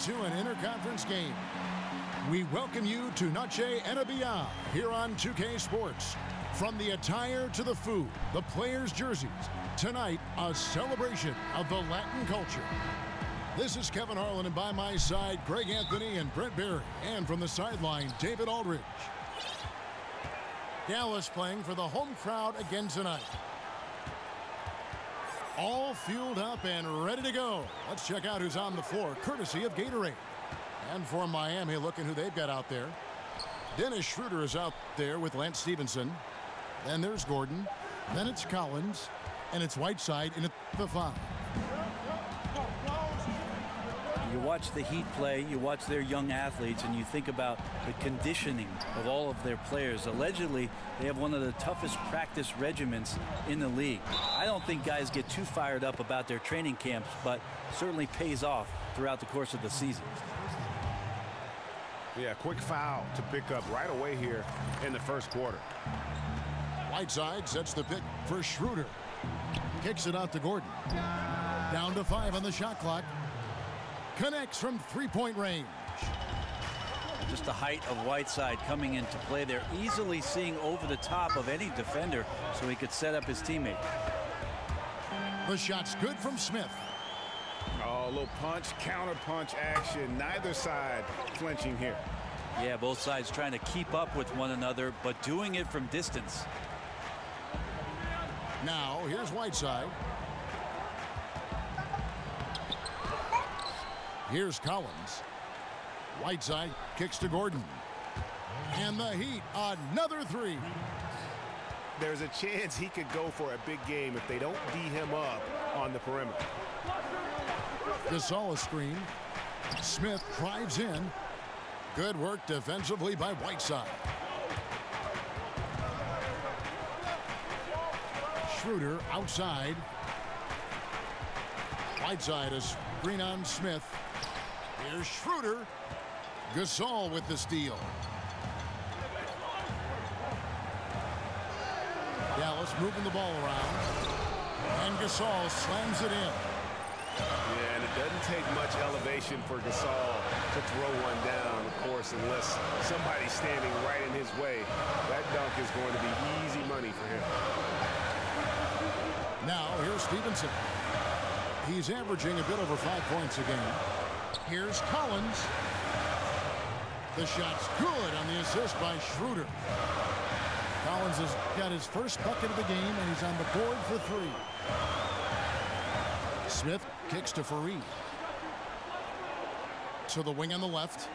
into an interconference game. We welcome you to Noche and Beyond here on 2K Sports. From the attire to the food, the players' jerseys, tonight a celebration of the Latin culture. This is Kevin Harlan, and by my side, Greg Anthony and Brent Berry. And from the sideline, David Aldridge. Dallas playing for the home crowd again tonight. All fueled up and ready to go. Let's check out who's on the floor, courtesy of Gatorade. And for Miami, look at who they've got out there. Dennis Schroeder is out there with Lance Stevenson. Then there's Gordon. Then it's Collins. And it's Whiteside in at the 5. You watch the Heat play, you watch their young athletes, and you think about the conditioning of all of their players. Allegedly, they have one of the toughest practice regimens in the league. I don't think guys get too fired up about their training camps, but certainly pays off throughout the course of the season. Yeah, quick foul to pick up right away here in the first quarter. Whiteside sets the pick for Schroeder. Kicks it out to Gordon. Down to 5 on the shot clock. Connects from three-point range. Just the height of Whiteside coming into play there, easily seeing over the top of any defender so he could set up his teammate. The shot's good from Smith. Oh, a little punch, counter punch action. Neither side flinching here. Yeah, both sides trying to keep up with one another, but doing it from distance. Now, here's Whiteside. Here's Collins. Whiteside kicks to Gordon. And the Heat, another 3. There's a chance he could go for a big game if they don't D him up on the perimeter. Gasol a screen. Smith drives in. Good work defensively by Whiteside. Schroeder outside. Whiteside a screen on Smith. Here's Schroeder. Gasol with the steal. Dallas moving the ball around. And Gasol slams it in. Yeah, and it doesn't take much elevation for Gasol to throw one down, of course, unless somebody's standing right in his way. That dunk is going to be easy money for him. Now, here's Stevenson. He's averaging a bit over 5 points a game. Here's Collins. The shot's good on the assist by Schroeder. Collins has got his first bucket of the game, and he's on the board for 3. Smith kicks to Fareed. To the wing on the left.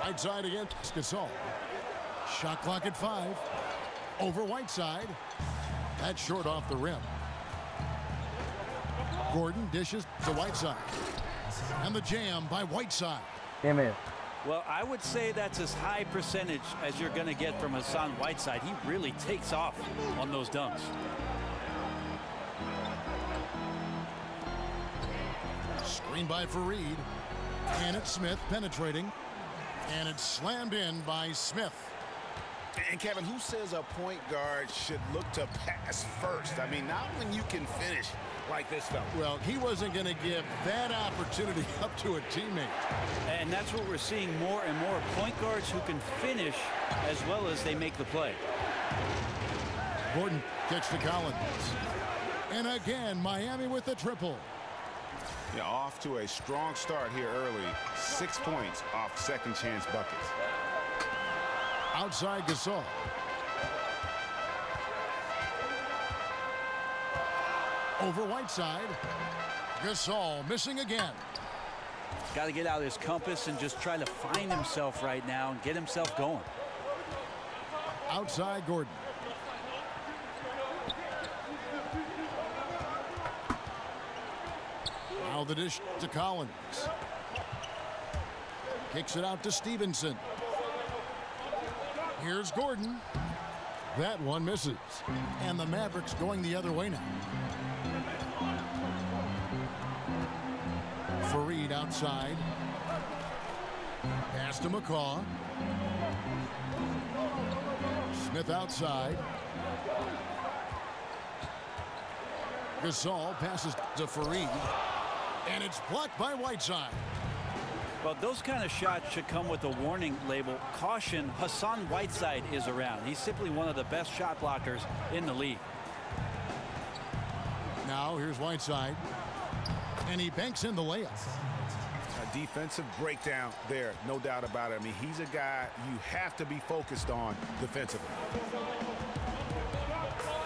Right side against Gasol. Shot clock at 5. Over Whiteside. That's short off the rim. Gordon dishes to Whiteside. And the jam by Whiteside. Amen. Well, I would say that's as high percentage as you're going to get from Hassan Whiteside. He really takes off on those dunks. Screen by Fareed. And it's Smith penetrating. And it's slammed in by Smith. And Kevin, who says a point guard should look to pass first? I mean, not when you can finish like this fella. Well, he wasn't going to give that opportunity up to a teammate. And that's what we're seeing more and more. Point guards who can finish as well as they make the play. Gordon kicks to Collins. And again, Miami with the triple. Yeah, off to a strong start here early. 6 points off second chance buckets. Outside Gasol. Over Whiteside. Gasol missing again. Got to get out of his compass and just try to find himself right now and get himself going. Outside Gordon. Now the dish to Collins. Kicks it out to Stevenson. Here's Gordon. That one misses. And the Mavericks going the other way now. Fareed outside. Pass to McCaw. Smith outside. Gasol passes to Fareed. And it's blocked by Whiteside. Well, those kind of shots should come with a warning label. Caution, Hassan Whiteside is around. He's simply one of the best shot blockers in the league. Now here's Whiteside. And he banks in the layup. A defensive breakdown there, no doubt about it. I mean, he's a guy you have to be focused on defensively.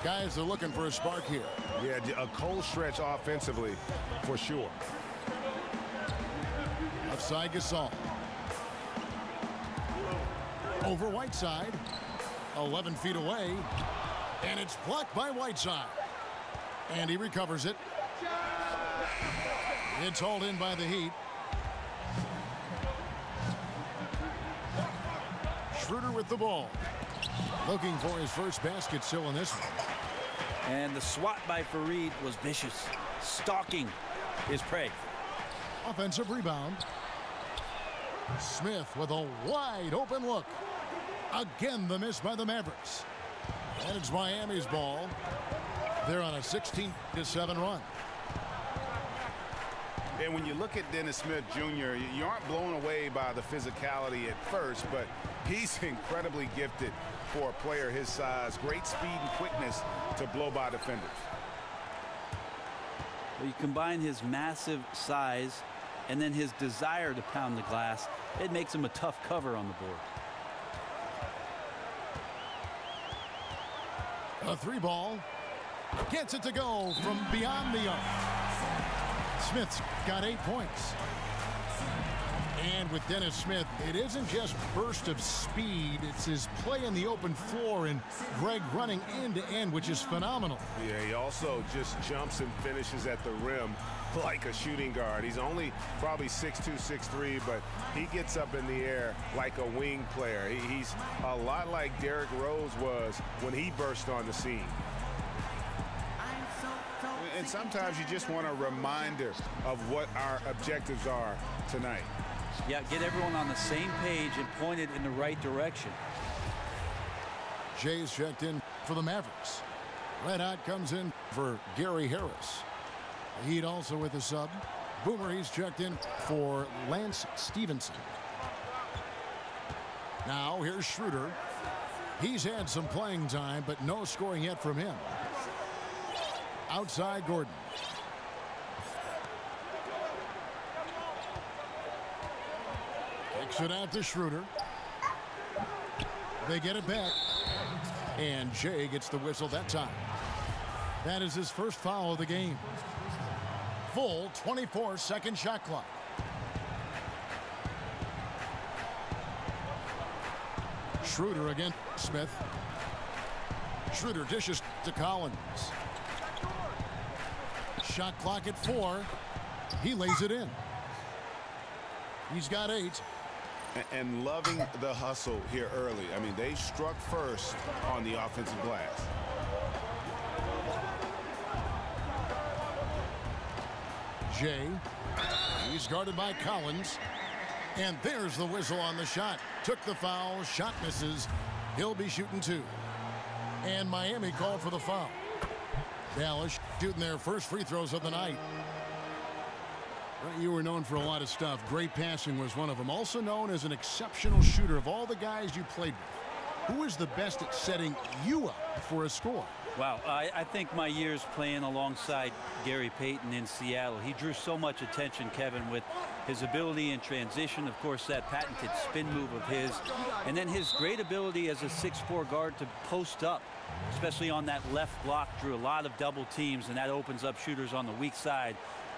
Guys are looking for a spark here. Yeah, a cold stretch offensively for sure. Outside Gasol. Over Whiteside. 11 feet away. And it's blocked by Whiteside. And he recovers it. It's hauled in by the Heat. Schroeder with the ball. Looking for his first basket still in this one. And the swat by Fareed was vicious. Stalking his prey. Offensive rebound. Smith with a wide open look. Again, the miss by the Mavericks. And it's Miami's ball. They're on a 16-7 run. And when you look at Dennis Smith Jr., you aren't blown away by the physicality at first, but he's incredibly gifted for a player his size. Great speed and quickness to blow by defenders. Well, you combine his massive size and then his desire to pound the glass, it makes him a tough cover on the board. A three ball. Gets it to go from beyond the arc. Smith's got 8 points. And with Dennis Smith, it isn't just burst of speed, it's his play in the open floor and Greg running end to end, which is phenomenal. Yeah, he also just jumps and finishes at the rim like a shooting guard. He's only probably 6'2", 6'3", but he gets up in the air like a wing player. He's a lot like Derrick Rose was when he burst on the scene. And sometimes you just want a reminder of what our objectives are tonight. Yeah, get everyone on the same page and pointed in the right direction. Jay's checked in for the Mavericks. Red Hot comes in for Gary Harris. The Heat also with a sub. Boomer, he's checked in for Lance Stevenson. Now here's Schroeder. He's had some playing time, but no scoring yet from him. Outside Gordon. Kicks it out to Schroeder. They get it back. And Jay gets the whistle that time. That is his first foul of the game. Full 24-second shot clock. Schroeder against Smith. Schroeder dishes to Collins. Shot clock at 4. He lays it in. He's got 8. And loving the hustle here early. I mean, they struck first on the offensive glass. Jay. He's guarded by Collins. And there's the whistle on the shot. Took the foul. Shot misses. He'll be shooting 2. And Miami called for the foul. Dallas shooting their first free throws of the night. You were known for a lot of stuff. Great passing was one of them. Also known as an exceptional shooter. Of all the guys you played with, who is the best at setting you up for a score? Wow, I think my years playing alongside Gary Payton in Seattle, he drew so much attention, Kevin, with his ability in transition, of course, that patented spin move of his, and then his great ability as a 6'4" guard to post up, especially on that left block, drew a lot of double teams, and that opens up shooters on the weak side.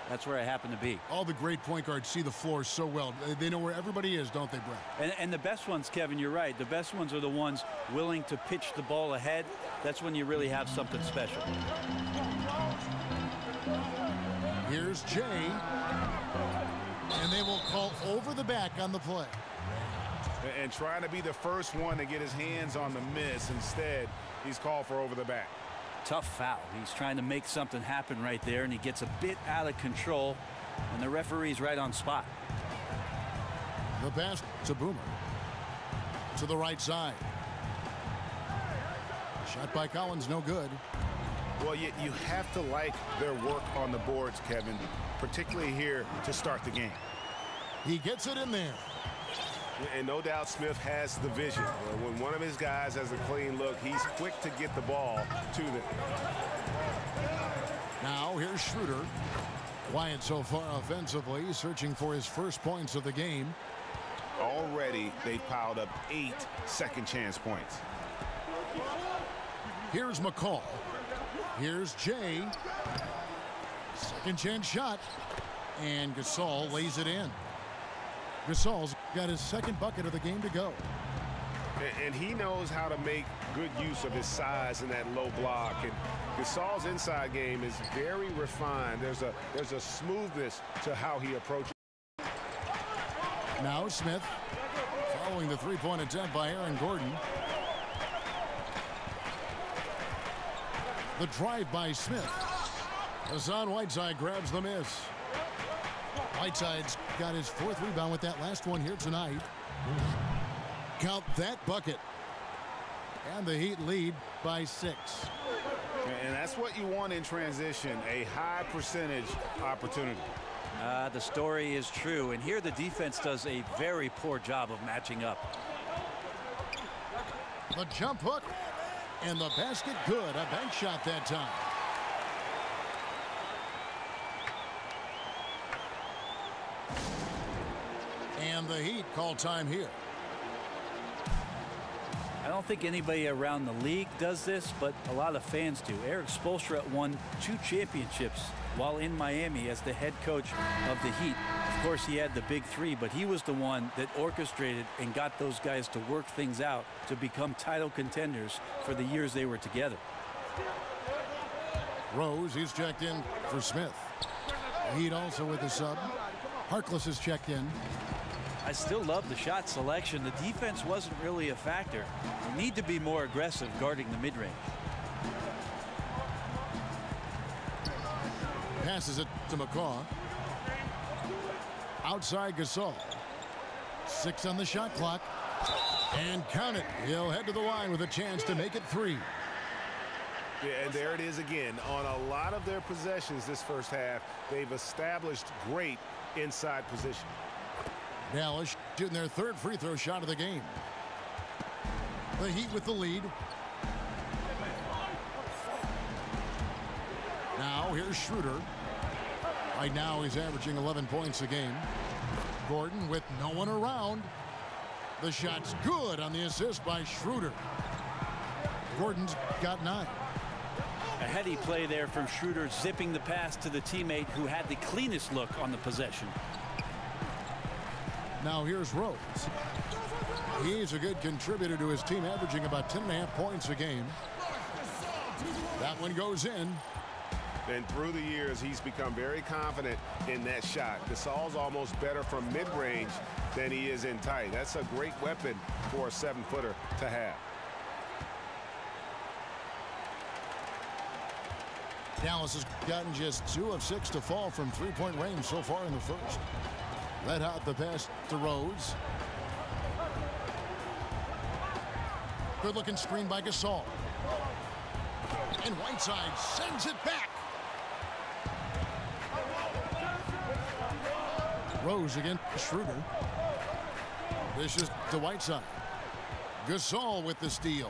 That's where I happen to be. All the great point guards see the floor so well. They know where everybody is, don't they, Brett? And the best ones, Kevin, you're right. The best ones are the ones willing to pitch the ball ahead. That's when you really have something special. Here's Jay. And they will call over the back on the play. And trying to be the first one to get his hands on the miss. Instead, he's called for over the back. Tough foul. He's trying to make something happen right there, and he gets a bit out of control, and the referee's right on spot. The pass to Boomer. To the right side. Shot by Collins, no good. Well, you have to like their work on the boards, Kevin, particularly here to start the game. He gets it in there. And no doubt Smith has the vision. When one of his guys has a clean look, he's quick to get the ball to them. Now here's Schroeder. Quiet so far offensively, searching for his first points of the game. Already, they've piled up 8 second chance points. Here's McCall. Here's Jay. Second chance shot. And Gasol lays it in. Gasol's got his second bucket of the game to go. And he knows how to make good use of his size in that low block. And Gasol's inside game is very refined. There's a smoothness to how he approaches. Now Smith following the three-point attempt by Aaron Gordon. The drive by Smith. Hassan Whiteside grabs the miss. Whiteside's got his 4th rebound with that last one here tonight. Count that bucket. And the Heat lead by 6. And that's what you want in transition, a high percentage opportunity. The story is true, and here the defense does a very poor job of matching up. The jump hook and the basket good. A bank shot that time. And the Heat call time here. I don't think anybody around the league does this, but a lot of fans do. Eric Spoelstra won 2 championships while in Miami as the head coach of the Heat. Of course, he had the big 3, but he was the one that orchestrated and got those guys to work things out to become title contenders for the years they were together. Rose, he's checked in for Smith. Heat also with the sub. Harkless is checked in. I still love the shot selection. The defense wasn't really a factor. You need to be more aggressive guarding the mid-range. Passes it to McCaw. Outside Gasol. 6 on the shot clock. And count it. He'll head to the line with a chance to make it 3. Yeah, and there it is again. On a lot of their possessions this first half, they've established great inside position. Dallas shooting their 3rd free throw shot of the game. The Heat with the lead. Now here's Schroeder. Right now he's averaging 11 points a game. Gordon with no one around. The shot's good on the assist by Schroeder. Gordon's got 9. A heady play there from Schroeder, zipping the pass to the teammate who had the cleanest look on the possession. Now here's Rose. He's a good contributor to his team, averaging about 10.5 points a game. That one goes in. And through the years, he's become very confident in that shot. Gasol's almost better from mid-range than he is in tight. That's a great weapon for a 7-footer to have. Dallas has gotten just 2 of 6 to fall from three-point range so far in the first. Let out the pass to Rose. Good looking screen by Gasol. And Whiteside sends it back. Rose again, Schroeder. This is to Whiteside. Gasol with the steal.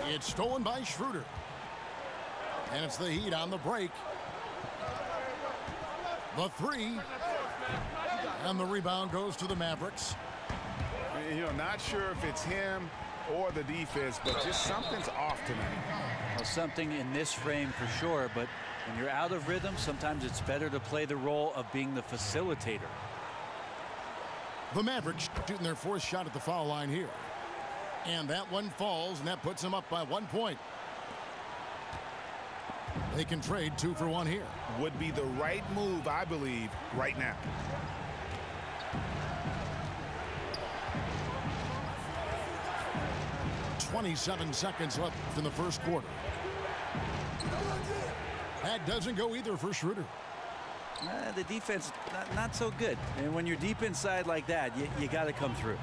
It's stolen by Schroeder. And it's the Heat on the break. The 3. And the rebound goes to the Mavericks. You know, not sure if it's him or the defense, but just something's off tonight. Well, something in this frame for sure, but when you're out of rhythm, sometimes it's better to play the role of being the facilitator. The Mavericks shooting their 4th shot at the foul line here. And that one falls, and that puts them up by 1 point. They can trade 2 for 1 here. Would be the right move, I believe, right now. .27 seconds left in the first quarter. That doesn't go either for Schroeder. The defense, not so good. And when you're deep inside like that, you got to come through.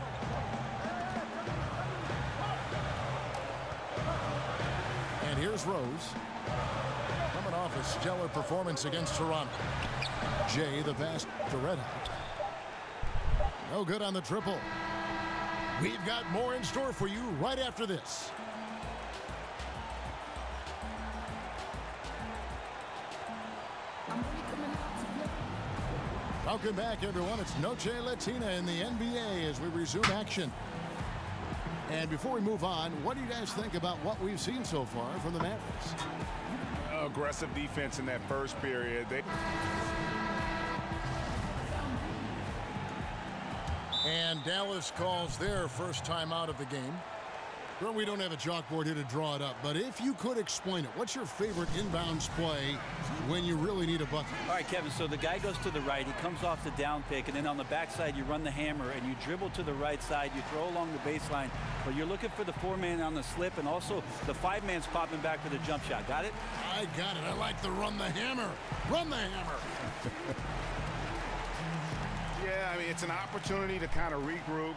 here's Rose. Coming off a stellar performance against Toronto. Jay, the pass to Red Hot. No good on the triple. We've got more in store for you right after this. Welcome back, everyone. It's Noche Latina in the NBA as we resume action. And before we move on, what do you guys think about what we've seen so far from the Mavericks? Aggressive defense in that first period. And Dallas calls their first time out of the game. Well, we don't have a chalkboard here to draw it up, but if you could explain it, what's your favorite inbounds play when you really need a bucket? All right, Kevin, so the guy goes to the right. He comes off the down pick, and then on the backside, you run the hammer, and you dribble to the right side. You throw along the baseline, but you're looking for the four-man on the slip, and also the five-man's popping back for the jump shot. Got it? I got it. I like the run the hammer. Run the hammer. Yeah, I mean, it's an opportunity to kind of regroup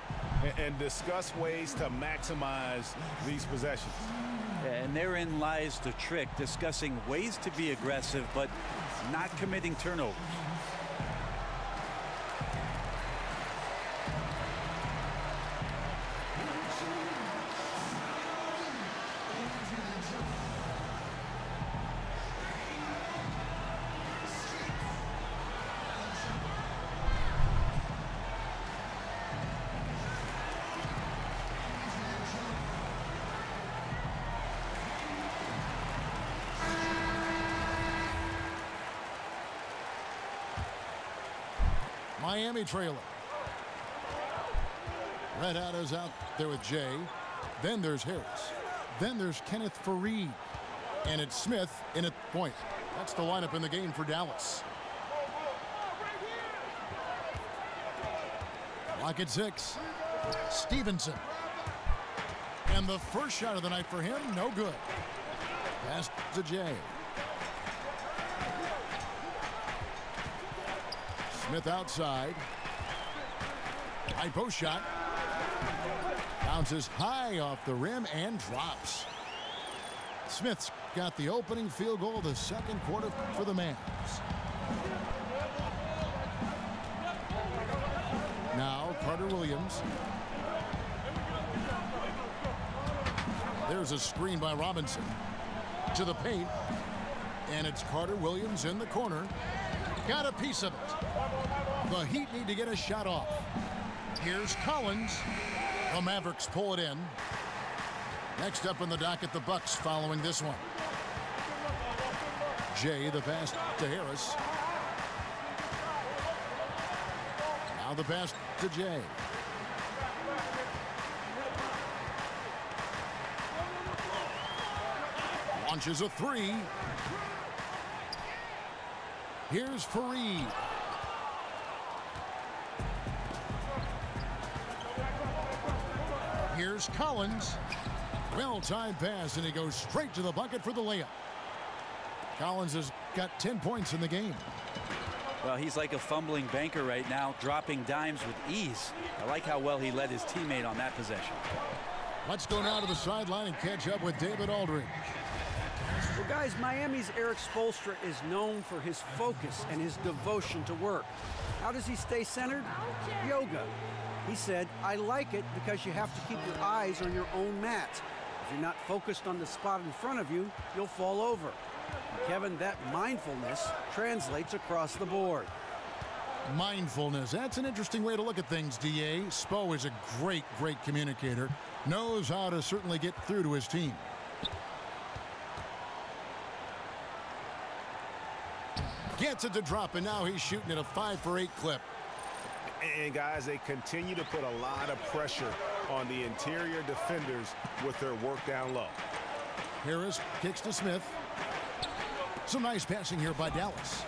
and discuss ways to maximize these possessions. And therein lies the trick, discussing ways to be aggressive, but not committing turnovers. Miami trailer. Red Hot is out there with Jay. Then there's Harris. Then there's Kenneth Faried. And it's Smith in at point. That's the lineup in the game for Dallas. Lock at 6. Stevenson. And the first shot of the night for him, no good. Pass to Jay. Smith outside. High post shot. Bounces high off the rim and drops. Smith's got the opening field goal of the second quarter for the Mavs. Now Carter Williams. There's a screen by Robinson. To the paint. And it's Carter Williams in the corner. Got a piece of it. The Heat need to get a shot off. Here's Collins. The Mavericks pull it in. Next up on the docket, the Bucks following this one. Jay, the pass to Harris. Now the pass to Jay. Launches a three. Here's Faried. Here's Collins. Well-timed pass, and he goes straight to the bucket for the layup. Collins has got 10 points in the game. Well, he's like a fumbling banker right now, dropping dimes with ease. I like how well he led his teammate on that possession. Let's go now to the sideline and catch up with David Aldridge. Well, guys, Miami's Eric Spoelstra is known for his focus and his devotion to work. How does he stay centered? Yoga. He said, I like it because you have to keep your eyes on your own mat. If you're not focused on the spot in front of you, you'll fall over. Kevin, that mindfulness translates across the board. Mindfulness. That's an interesting way to look at things, D.A. Spo is a great communicator. Knows how to certainly get through to his team. Gets it to drop, and now he's shooting at a 5 for 8 clip. And guys, they continue to put a lot of pressure on the interior defenders with their work down low. Harris kicks to Smith. Some nice passing here by Dallas.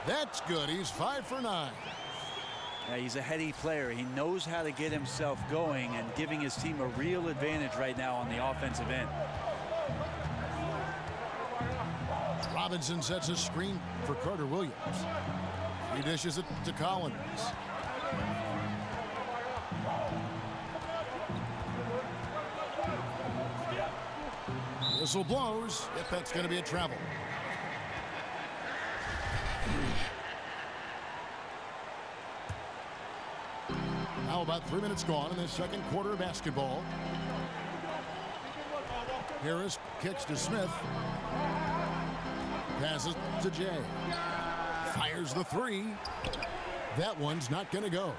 That's good. He's 5 for 9. Yeah, he's a heady player. He knows how to get himself going and giving his team a real advantage right now on the offensive end. Robinson sets a screen for Carter Williams. He dishes it to Collins. Whistle blows. If that's going to be a travel. Now about 3 minutes gone in the second quarter of basketball. Harris kicks to Smith. Passes to Jay. Fires the three. That one's not going to go.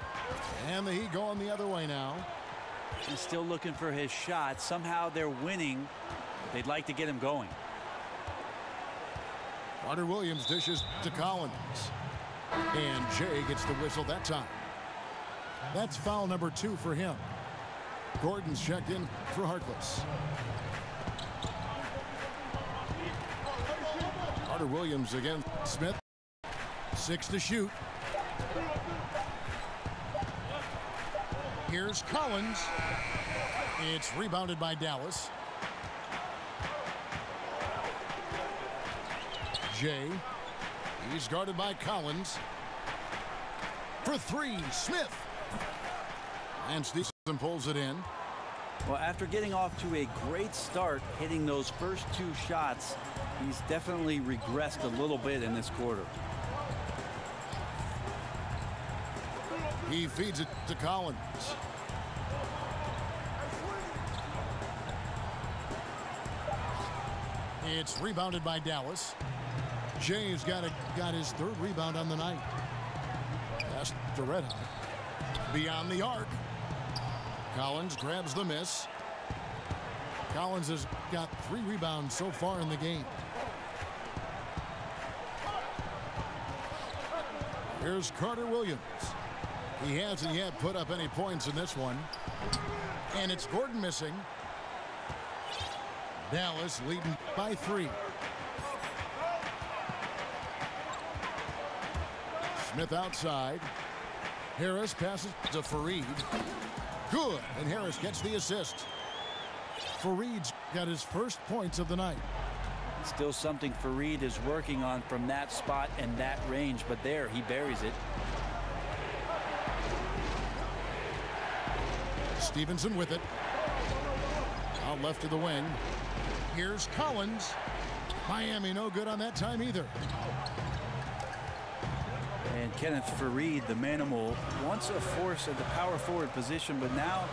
And the Heat going the other way now. He's still looking for his shot. Somehow they're winning. They'd like to get him going. Carter Williams dishes to Collins. And Jay gets the whistle that time. That's foul number 2 for him. Gordon's checked in for Harkless. Carter Williams against Smith. 6 to shoot. Here's Collins. It's rebounded by Dallas. Jay. He's guarded by Collins. For 3, Smith. And Stevenson pulls it in. Well, after getting off to a great start, hitting those first 2 shots, he's definitely regressed a little bit in this quarter. He feeds it to Collins. It's rebounded by Dallas. Jay's got his 3rd rebound on the night. That's the red hot. Beyond the arc. Collins grabs the miss. Collins has got 3 rebounds so far in the game. Here's Carter Williams. He hasn't yet put up any points in this one. And it's Gordon missing. Dallas leading by 3. Smith outside. Harris passes to Fareed. Good, and Harris gets the assist. Fareed's got his first points of the night. Still something Fareed is working on from that spot and that range, but there he buries it. Stevenson with it. Out left to the wing. Here's Collins. Miami no good on that time either. And Kenneth Fareed, the manimal, wants a force at the power forward position, but now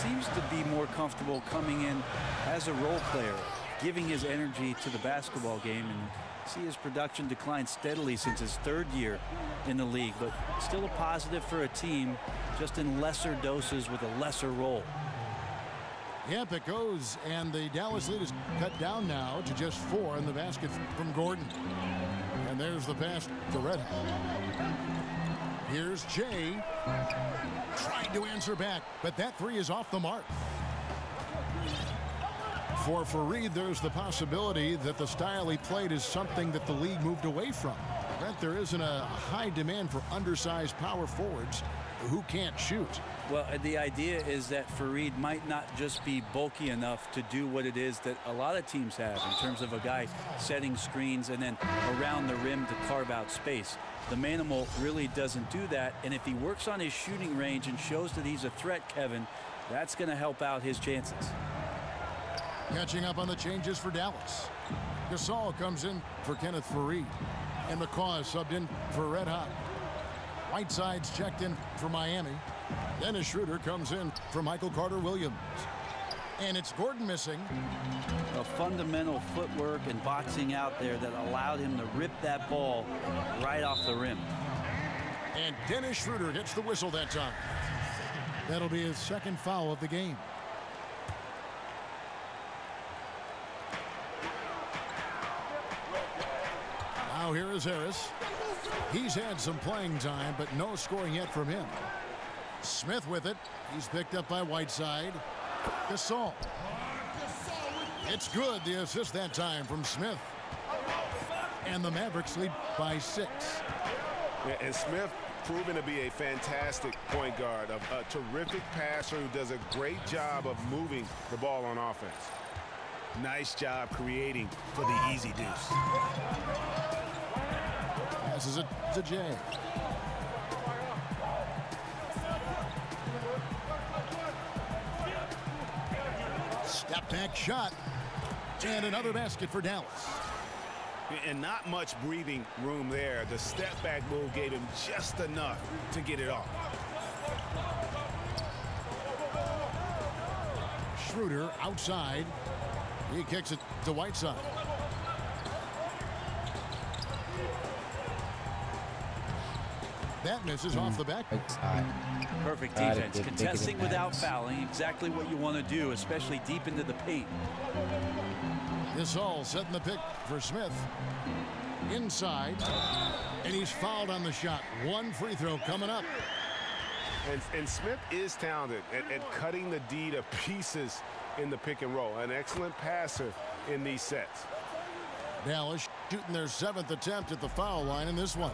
seems to be more comfortable coming in as a role player, giving his energy to the basketball game, and see his production decline steadily since his 3rd year in the league, but still a positive for a team, just in lesser doses with a lesser role. Yep, it goes, and the Dallas lead is cut down now to just 4 in the basket from Gordon. And there's the pass to Red. Here's Jay. Tried to answer back, but that 3 is off the mark. For Fareed, there's the possibility that the style he played is something that the league moved away from. Brent, there isn't a high demand for undersized power forwards who can't shoot. Well, the idea is that Fareed might not just be bulky enough to do what it is that a lot of teams have in terms of a guy setting screens and then around the rim to carve out space. The manimal really doesn't do that, and if he works on his shooting range and shows that he's a threat, Kevin, that's going to help out his chances. Catching up on the changes for Dallas. Gasol comes in for Kenneth Fareed, and McCaw is subbed in for Red Hot. Whiteside's checked in for Miami. Dennis Schroeder comes in for Michael Carter Williams. And it's Gordon missing. A fundamental footwork and boxing out there that allowed him to rip that ball right off the rim. And Dennis Schroeder gets the whistle that time. That'll be his 2nd foul of the game. Now here is Harris. He's had some playing time, but no scoring yet from him. Smith with it. He's picked up by Whiteside. Gasol. It's good. The assist that time from Smith. And the Mavericks lead by 6. Yeah, and Smith proven to be a fantastic point guard, a terrific passer who does a great job of moving the ball on offense. Nice job creating for the easy deuce. Passes it to Jay. Step back shot. And another basket for Dallas. And not much breathing room there. The step back move gave him just enough to get it off. Schroeder outside. He kicks it to Whiteside. That misses off the back. Perfect defense. Contesting without fouling. Exactly what you want to do, especially deep into the paint. Gasol setting the pick for Smith. Inside. And he's fouled on the shot. One free throw coming up. And Smith is talented at cutting the D to pieces in the pick and roll. An excellent passer in these sets. Dallas shooting their 7th attempt at the foul line in this one.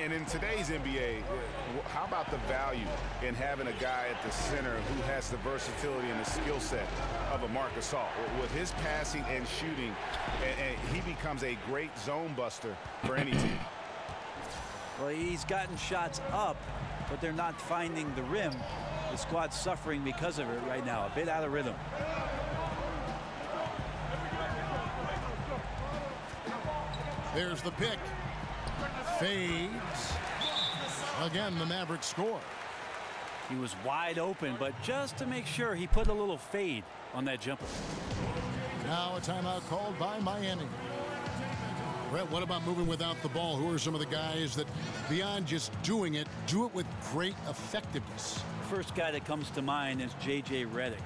And in today's NBA, how about the value in having a guy at the center who has the versatility and the skill set of a Marc Gasol? With his passing and shooting, and he becomes a great zone buster for any team. Well, he's gotten shots up, but they're not finding the rim. The squad's suffering because of it right now. A bit out of rhythm. There's the pick. Fades. Again, the Mavericks score. He was wide open, but just to make sure, he put a little fade on that jumper. Now a timeout called by Miami. Brett, what about moving without the ball? Who are some of the guys that, beyond just doing it, do it with great effectiveness? First guy that comes to mind is J.J. Redick.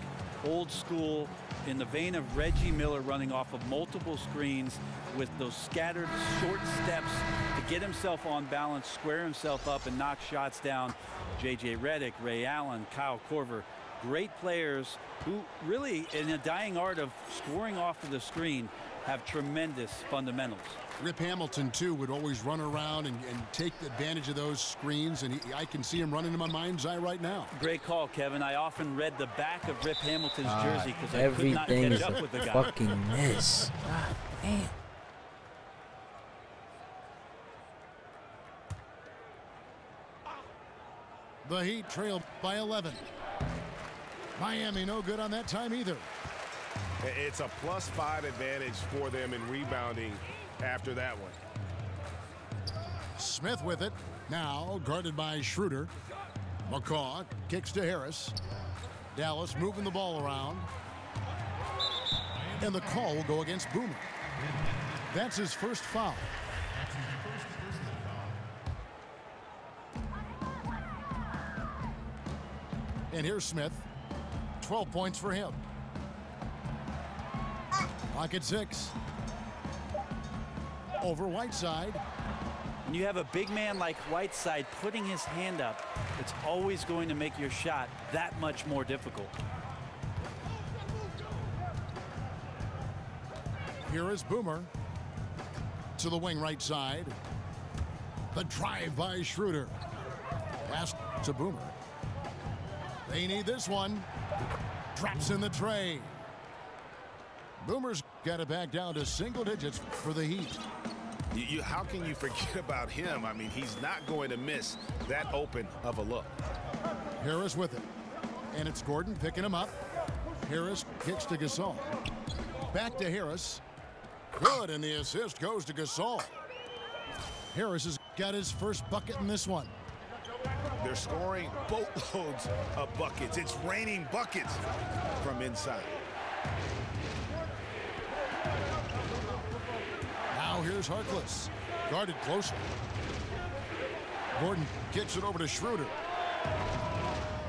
Old school, in the vein of Reggie Miller, running off of multiple screens with those scattered short steps to get himself on balance, square himself up, and knock shots down. J.J. Redick, Ray Allen, Kyle Korver, great players who really, in a dying art of scoring off of the screen, have tremendous fundamentals. Rip Hamilton, too, would always run around and take advantage of those screens, and I can see him running in my mind's eye right now. Great call, Kevin. I often read the back of Rip Hamilton's jersey because I could not Everything catch is up a with the guy. fucking miss. God damn. The Heat trail by 11. Miami no good on that time either. It's a +5 advantage for them in rebounding after that one. Smith with it. Now guarded by Schroeder. McCaw kicks to Harris. Dallas moving the ball around. And the call will go against Boomer. That's his first foul. And here's Smith. 12 points for him. Clock at 6. Over Whiteside. When you have a big man like Whiteside putting his hand up, it's always going to make your shot that much more difficult. Here is Boomer. To the wing right side. The drive by Schroeder. Pass to Boomer. They need this one. Drops in the tray. Boomer's got it back down to single digits for the Heat. How can you forget about him? I mean, he's not going to miss that open of a look. Harris with it. And it's Gordon picking him up. Harris kicks to Gasol. Back to Harris. Good, and the assist goes to Gasol. Harris has got his first bucket in this one. They're scoring boatloads of buckets. It's raining buckets from inside. Now here's Harkless. Guarded closely. Gordon kicks it over to Schroeder.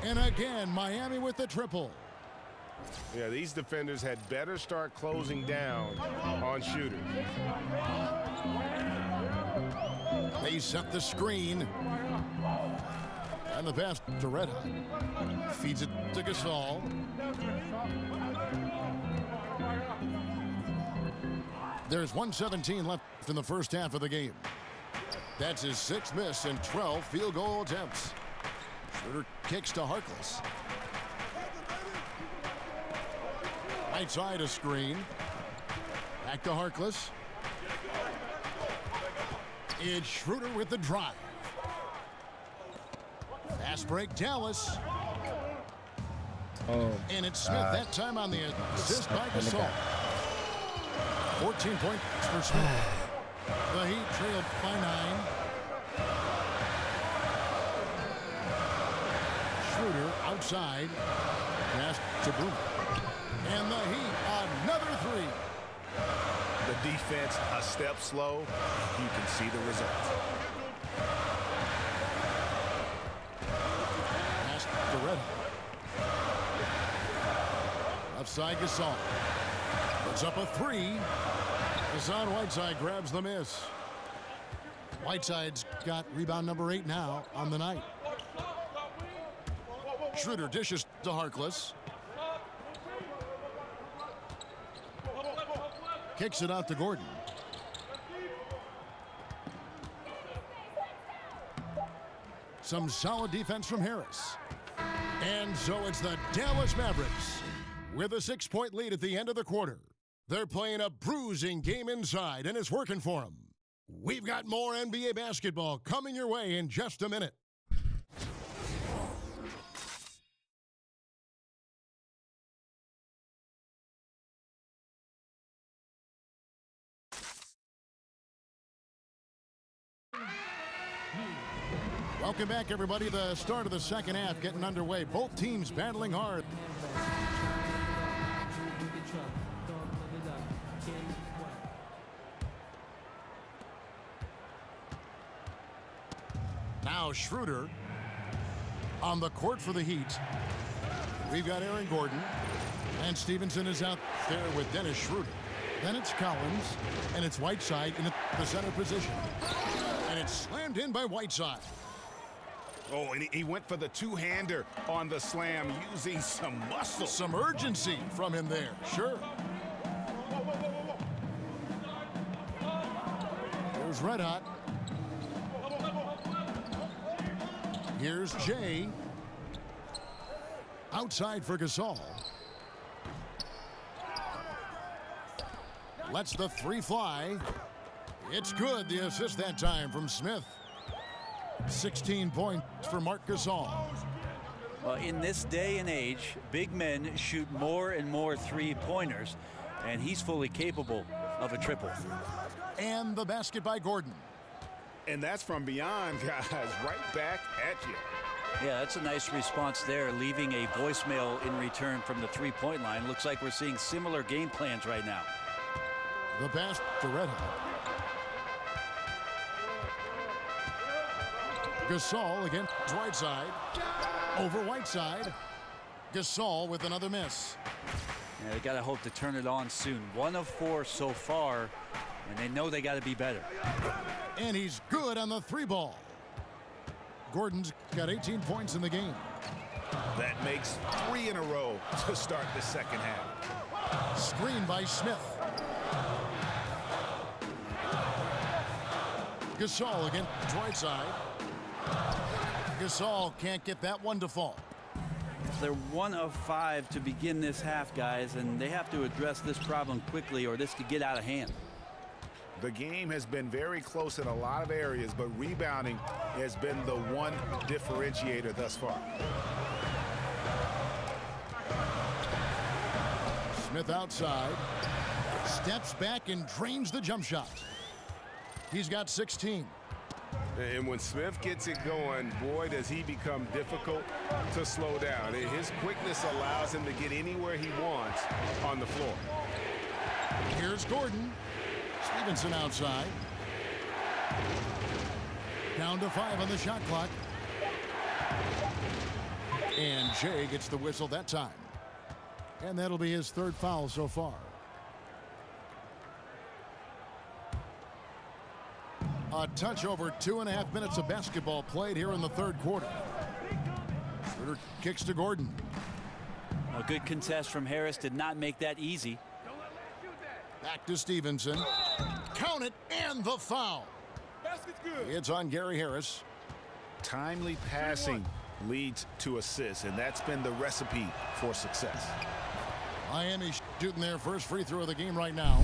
And again, Miami with the triple. Yeah, these defenders had better start closing down on shooters. They set the screen. And the pass to Red Hot. Feeds it to Gasol. There's 1:17 left in the first half of the game. That's his 6th miss and 12 field goal attempts. Schroeder kicks to Harkless. Right side a screen. Back to Harkless. It's Schroeder with the drive. Fast break, Dallas. And it's Smith that time on the assist by Gasol. 14 points for Smith. The Heat trailed by 9. Schroeder outside. Pass to Boone. And the Heat, another 3. The defense a step slow. You can see the results. Pass to Red. Left side Gasol. Puts up a 3. Hassan Whiteside grabs the miss. Whiteside's got rebound number 8 now on the night. Schroeder dishes to Harkless. Kicks it out to Gordon. Some solid defense from Harris. And so it's the Dallas Mavericks with a 6-point lead at the end of the quarter. They're playing a bruising game inside, and it's working for them. We've got more NBA basketball coming your way in just a minute. Welcome back, everybody. The start of the second half getting underway. Both teams battling hard. Now Schroeder on the court for the Heat. We've got Aaron Gordon, and Stevenson is out there with Dennis Schroeder. Then it's Collins, and it's Whiteside in the center position. And it's slammed in by Whiteside. Oh, and he went for the two-hander on the slam using some muscle. Some urgency from him there, sure. Here's Red Hot. Here's Jay. Outside for Gasol. Lets the 3 fly. It's good. The assist that time from Smith. 16 points for Marc Gasol. Well, in this day and age, big men shoot more and more three-pointers, and he's fully capable of a triple. And the basket by Gordon. And that's from beyond, guys, right back at you. Yeah, that's a nice response there, leaving a voicemail in return from the three-point line. Looks like we're seeing similar game plans right now. The pass to Red Hot. Gasol against Whiteside. Over Whiteside. Gasol with another miss. Yeah, they got to hope to turn it on soon. 1 of 4 so far, and they know they got to be better. And he's good on the 3-ball. Gordon's got 18 points in the game. That makes 3 in a row to start the second half. Screen by Smith. Gasol against Whiteside. Gasol can't get that one to fall. They're 1 of 5 to begin this half, guys, and they have to address this problem quickly or this could get out of hand. The game has been very close in a lot of areas, but rebounding has been the one differentiator thus far. Smith outside. Steps back and drains the jump shot. He's got 16. And when Smith gets it going, boy, does he become difficult to slow down. His quickness allows him to get anywhere he wants on the floor. Here's Gordon. Stevenson outside. Down to 5 on the shot clock. And Jay gets the whistle that time. And that'll be his 3rd foul so far. A touch over 2.5 minutes of basketball played here in the 3rd quarter. Schroeder kicks to Gordon. A good contest from Harris did not make that easy. Back to Stevenson. Count it, and the foul. It's on Gary Harris. Timely passing leads to assists, and that's been the recipe for success. Miami shooting their first free throw of the game right now.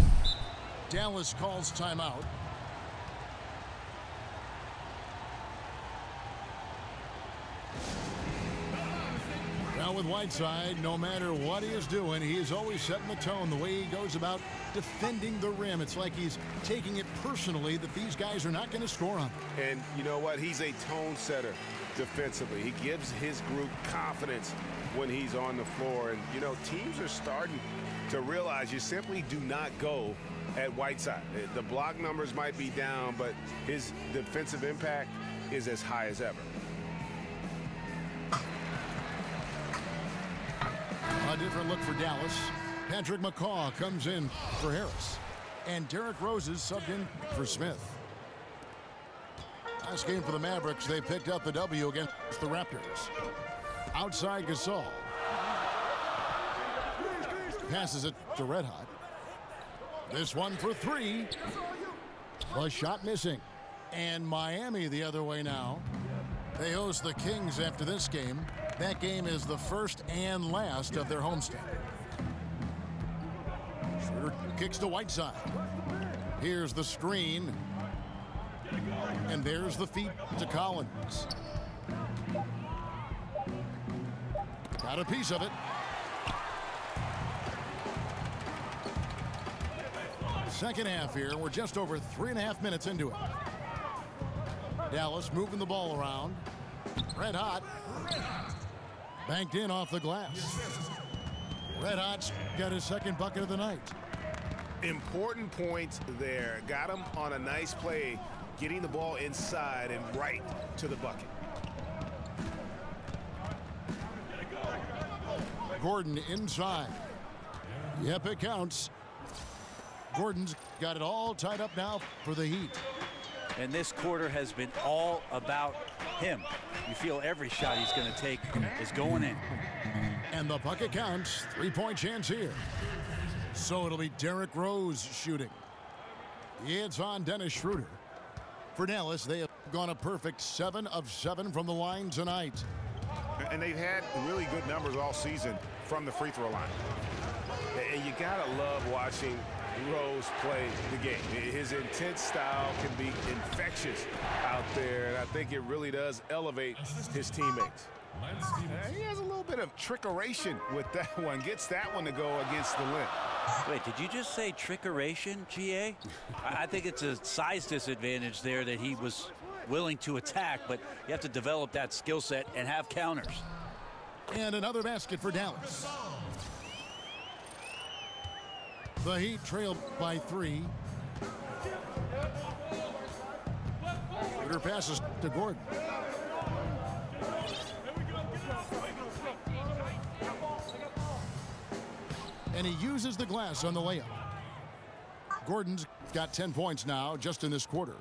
Dallas calls timeout. Now with with Whiteside, no matter what he is doing, he is always setting the tone. The way he goes about defending the rim, it's like he's taking it personally that these guys are not going to score on him. And you know what? He's a tone setter defensively. He gives his group confidence when he's on the floor. And, you know, teams are starting to realize you simply do not go at Whiteside. The block numbers might be down, but his defensive impact is as high as ever. A different look for Dallas. Patrick McCaw comes in for Harris. And Derrick Rose is subbed in for Smith. Last game for the Mavericks, they picked up the W against the Raptors. Outside Gasol. Passes it to Red Hot. This one for three. The shot missing. And Miami the other way now. They host the Kings after this game. That game is the first and last of their homestand. Schroeder kicks to Whiteside. Here's the screen. And there's the feed to Collins. Got a piece of it. Second half here. We're just over 3.5 minutes into it. Dallas moving the ball around. Red Hot. Banked in off the glass. Red Hot's got his second bucket of the night. Important points there. Got him on a nice play, getting the ball inside and right to the bucket. Gordon inside. Yep, it counts. Gordon's got it all tied up now for the Heat. And this quarter has been all about him. You feel every shot he's going to take is going in. And the bucket counts. 3-point chance here. So it'll be Derrick Rose shooting. It's on Dennis Schroeder. For Dallas, they have gone a perfect 7 of 7 from the line tonight. And they've had really good numbers all season from the free throw line. And you gotta love watching Rose play the game. His intense style can be infectious out there, and I think it really does elevate his teammates. He has a little bit of trickeration with that one. Gets that one to go against the limb. Wait, did you just say trickeration, GA? I think it's a size disadvantage there that he was willing to attack, but you have to develop that skill set and have counters. And another basket for Dallas. The Heat trail by 3. Schroeder passes to Gordon. And he uses the glass on the layup. Gordon's got 10 points now just in this quarter.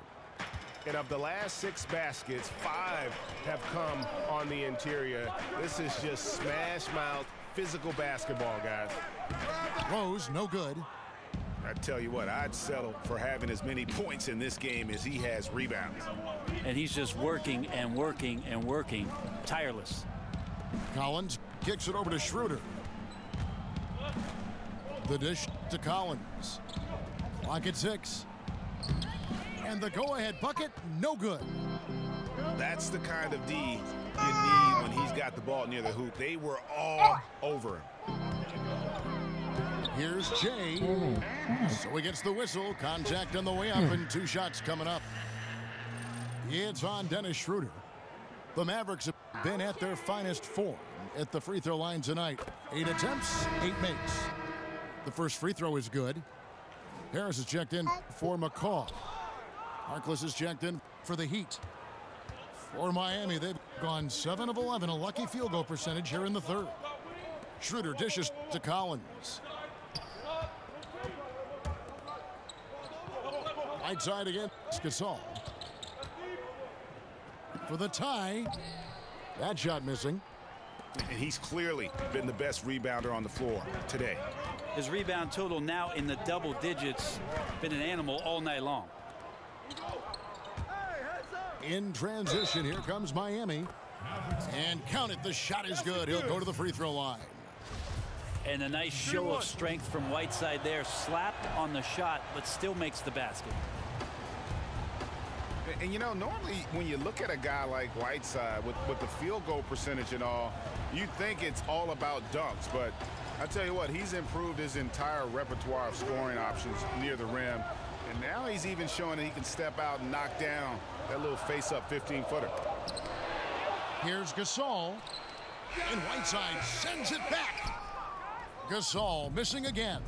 And of the last 6 baskets, 5 have come on the interior. This is just smash mouth physical basketball, guys. Rose, no good. I tell you what, I'd settle for having as many points in this game as he has rebounds. And he's just working and working and working, tireless. Collins kicks it over to Schroeder. The dish to Collins. Clock at 6. And the go-ahead bucket, no good. That's the kind of D you need when he's got the ball near the hoop. They were all over him. Here's Jay. So he gets the whistle. Contact on the way up and 2 shots coming up. It's on Dennis Schroeder. The Mavericks have been at their finest form at the free throw line tonight. 8 attempts, 8 makes. The first free throw is good. Harris is checked in for McCaw. Harkless is checked in for the Heat. For Miami, they've gone 7 of 11, a lucky field goal percentage here in the third. Schroeder dishes to Collins. Right side against Gasol. For the tie. That shot missing. And he's clearly been the best rebounder on the floor today. His rebound total now in the double digits. Been an animal all night long. In transition, here comes Miami. And count it, the shot is good. He'll go to the free throw line. And a nice show of strength from Whiteside there. Slapped on the shot, but still makes the basket. And, you know, normally when you look at a guy like Whiteside with the field goal percentage and all, you think it's all about dunks. But I tell you what, he's improved his entire repertoire of scoring options near the rim. And now he's even showing that he can step out and knock down that little face-up 15-footer. Here's Gasol. And Whiteside sends it back. Gasol missing again.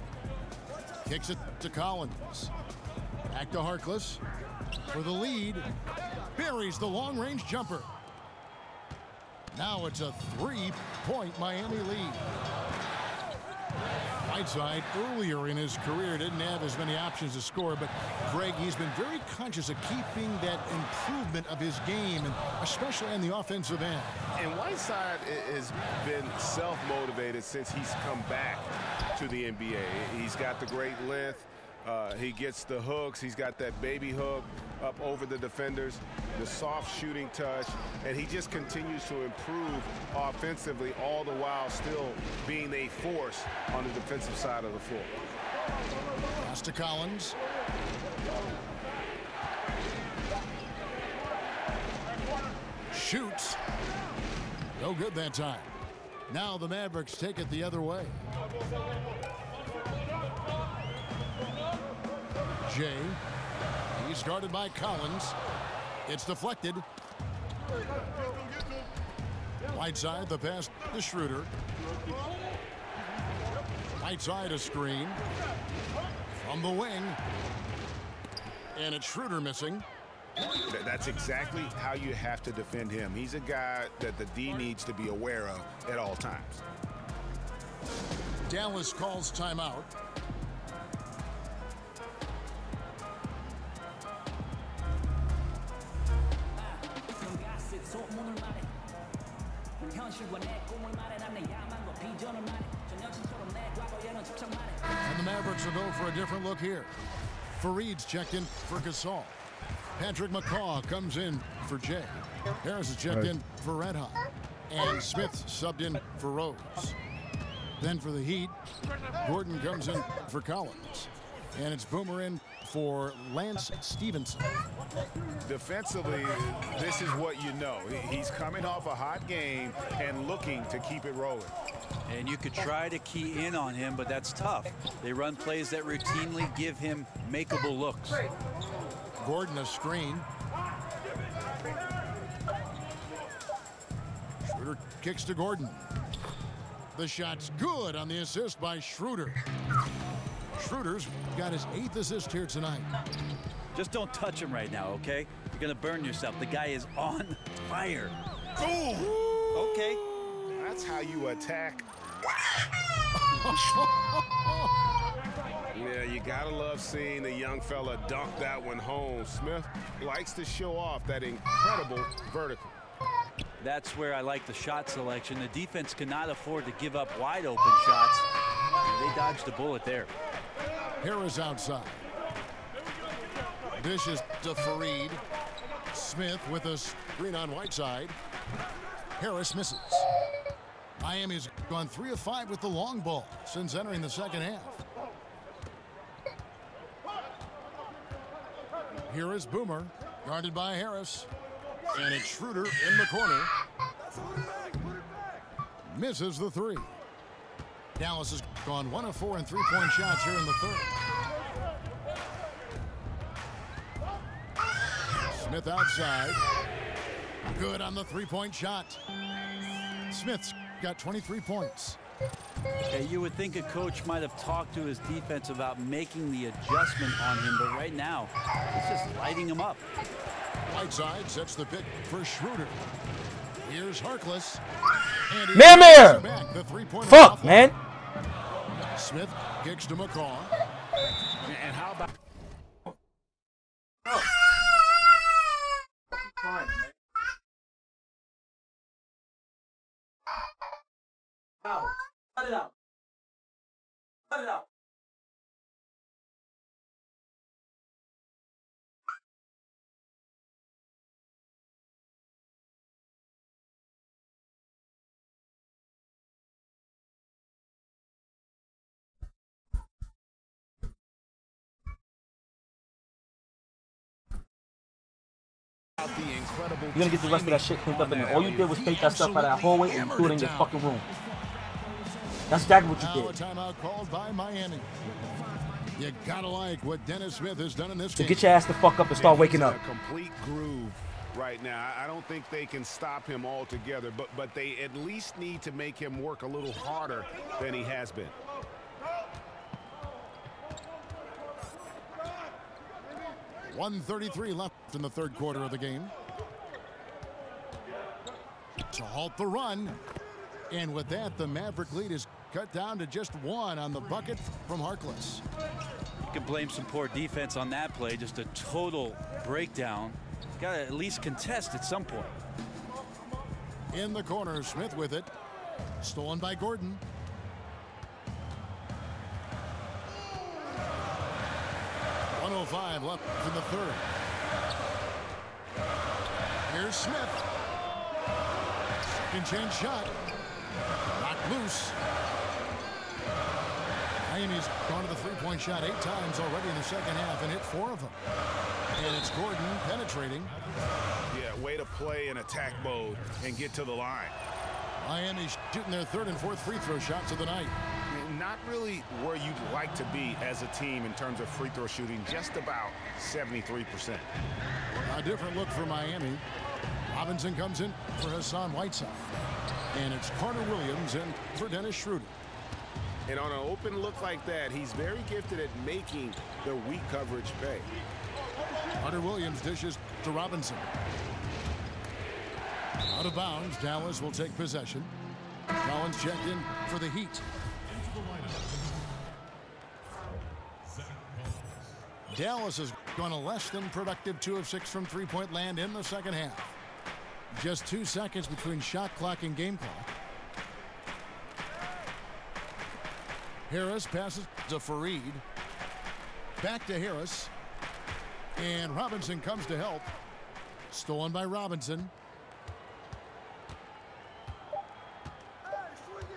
Kicks it to Collins. Back to Harkless for the lead. Buries the long-range jumper. Now it's a 3-point Miami lead. Whiteside earlier in his career didn't have as many options to score, but Greg, he's been very conscious of keeping that improvement of his game, and especially on the offensive end. And Whiteside has been self-motivated since he's come back to the NBA. He's got the great length. He gets the hooks. He's got that baby hook up over the defenders, the soft shooting touch, and he just continues to improve offensively, all the while still being a force on the defensive side of the floor. Pass to Collins. Shoots. No good that time. Now the Mavericks take it the other way. Jay. He's guarded by Collins. It's deflected. Whiteside, the pass to Schroeder. Whiteside a screen. From the wing. And it's Schroeder missing. That's exactly how you have to defend him. He's a guy that the D needs to be aware of at all times. Dallas calls timeout. And the Mavericks will go for a different look here. Fareed's checked in for Gasol. Patrick McCaw comes in for Jay. Harris is checked in for Red Hot. And Smith subbed in for Rose. Then for the Heat, Gordon comes in for Collins. And it's Boomer in for Lance Stevenson. Defensively, this is what you know. He's coming off a hot game and looking to keep it rolling. And you could try to key in on him, but that's tough. They run plays that routinely give him makeable looks. Gordon a screen. Schroeder kicks to Gordon. The shot's good on the assist by Schroeder. Schroeder's got his 8th assist here tonight. Just don't touch him right now, okay? You're going to burn yourself. The guy is on fire. Ooh. Okay. That's how you attack. Yeah, you gotta love seeing the young fella dunk that one home. Smith likes to show off that incredible vertical. That's where I like the shot selection. The defense cannot afford to give up wide open shots. They dodged the bullet there. Harris outside. Dishes to Fareed. Smith with a screen on Whiteside. Harris misses. Miami's gone 3 of 5 with the long ball since entering the second half. Here is Boomer, guarded by Harris. And it's Schroeder in the corner. Misses the 3. Dallas has gone 1 of 4 in 3-point shots here in the third. Smith outside. Good on the 3-point shot. Smith's got 23 points. Okay, you would think a coach might have talked to his defense about making the adjustment on him, but right now, he's just lighting him up. Whiteside sets the pick for Schroeder. Here's Harkless. And Man! back the 3-point Fuck, man. Smith kicks to McCaw. And how about... Cut it out. Cut it out. You're gonna get the rest of that shit cleaned up in there. All you did was take that stuff out of that hallway and threw it in your fucking room. That's exactly what you did. A timeout called by Miami. You gotta like what Dennis Smith has done in this So game. get your ass the fuck up and start waking up. A complete groove right now. I don't think they can stop him altogether, but they at least need to make him work a little harder than he has been. .133 left in the third quarter of the game. To halt the run. And with that, the Maverick lead is cut down to just one on the bucket from Harkless. You can blame some poor defense on that play. Just a total breakdown. Got to at least contest at some point. In the corner, Smith with it. Stolen by Gordon. .105 left in the third. Here's Smith. Second chance shot. Knocked loose. Miami's gone to the three-point shot 8 times already in the second half and hit 4 of them. And it's Gordon penetrating. Yeah, way to play in attack mode and get to the line. Miami's shooting their third and fourth free throw shots of the night. Not really where you'd like to be as a team in terms of free throw shooting, just about 73%. A different look for Miami. Robinson comes in for Hassan Whiteside. And it's Carter Williams in for Dennis Schroeder. And on an open look like that, he's very gifted at making the weak coverage pay. Carter Williams dishes to Robinson. Out of bounds, Dallas will take possession. Collins checked in for the Heat. Dallas has gone a less than productive 2 of 6 from three-point land in the second half. Just 2 seconds between shot clock and game clock. Harris passes to Fareed. Back to Harris. And Robinson comes to help. Stolen by Robinson.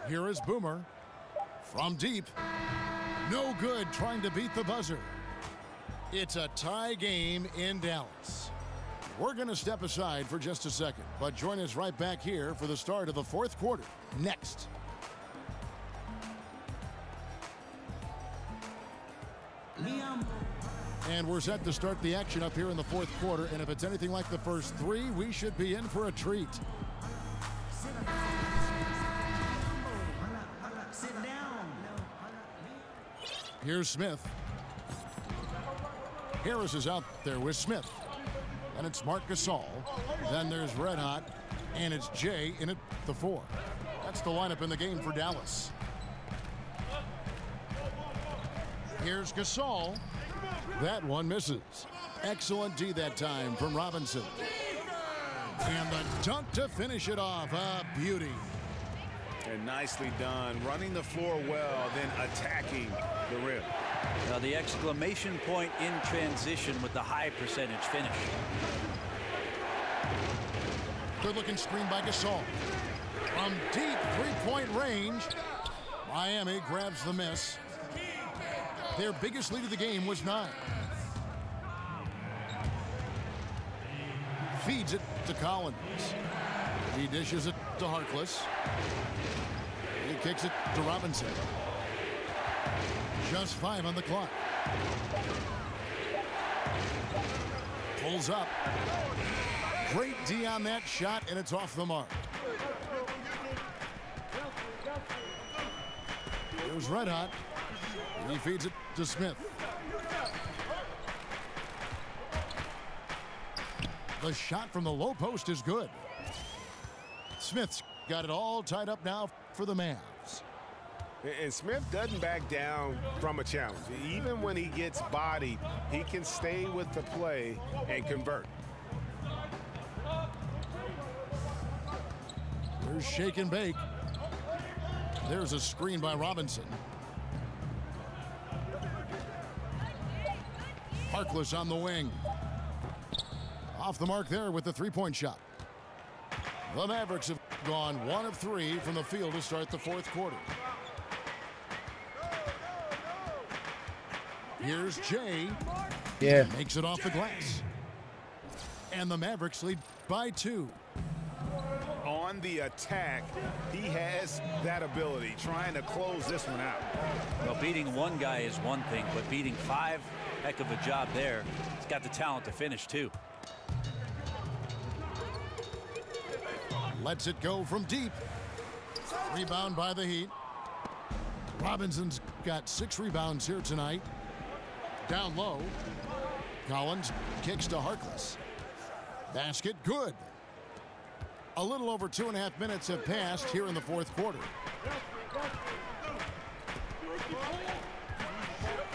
Here is Boomer. From deep. No good, trying to beat the buzzer. It's a tie game in Dallas. We're going to step aside for just a second, but join us right back here for the start of the fourth quarter next. And we're set to start the action up here in the fourth quarter, and if it's anything like the first 3, we should be in for a treat. Here's Smith. Harris is out there with Smith. And it's Marc Gasol. Then there's Red Hot. And it's Jay in at the 4. That's the lineup in the game for Dallas. Here's Gasol. That one misses. Excellent D that time from Robinson. And the dunk to finish it off. A beauty. And nicely done. Running the floor well, then attacking the rim. Now the exclamation point in transition with the high percentage finish. Good looking screen by Gasol. From deep three-point range, Miami grabs the miss. Their biggest lead of the game was 9. Feeds it to Collins. He dishes it to Harkless. He kicks it to Robinson. Just 5 on the clock. Pulls up. Great D on that shot, and it's off the mark. Here's Red Hot. He feeds it to Smith. The shot from the low post is good. Smith's got it all tied up now for the Mavs. And Smith doesn't back down from a challenge. Even when he gets bodied, he can stay with the play and convert. There's shake and bake. There's a screen by Robinson. Harkless on the wing. Off the mark there with the three-point shot. The Mavericks have gone 1 of 3 from the field to start the fourth quarter. Here's Jay. Yeah. Makes it off the glass. And the Mavericks lead by 2. On the attack, he has that ability, trying to close this one out. Well, beating one guy is one thing, but beating 5, heck of a job there. He's got the talent to finish, too. Lets it go from deep. Rebound by the Heat. Robinson's got 6 rebounds here tonight. Down low. Collins kicks to Harkless. Basket good. A little over 2.5 minutes have passed here in the 4th quarter.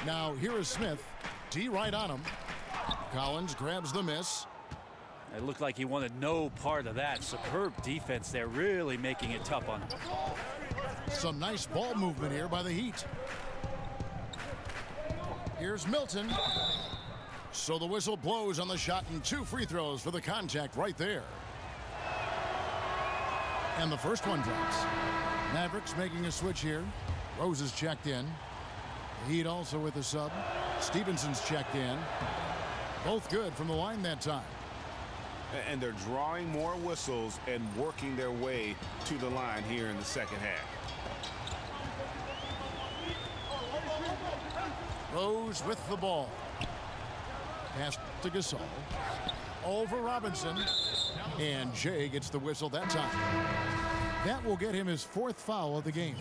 Now here is Smith. D right on him. Collins grabs the miss. It looked like he wanted no part of that. Superb defense there, really making it tough on him. Some nice ball movement here by the Heat. Here's Milton. So the whistle blows on the shot and 2 free throws for the contact right there. And the first one drops. Mavericks making a switch here. Rose is checked in. The Heat also with a sub. Stevenson's checked in. Both good from the line that time. And they're drawing more whistles and working their way to the line here in the second half. Rose with the ball. Pass to Gasol. Over Robinson. And Jay gets the whistle that time. That will get him his 4th foul of the game.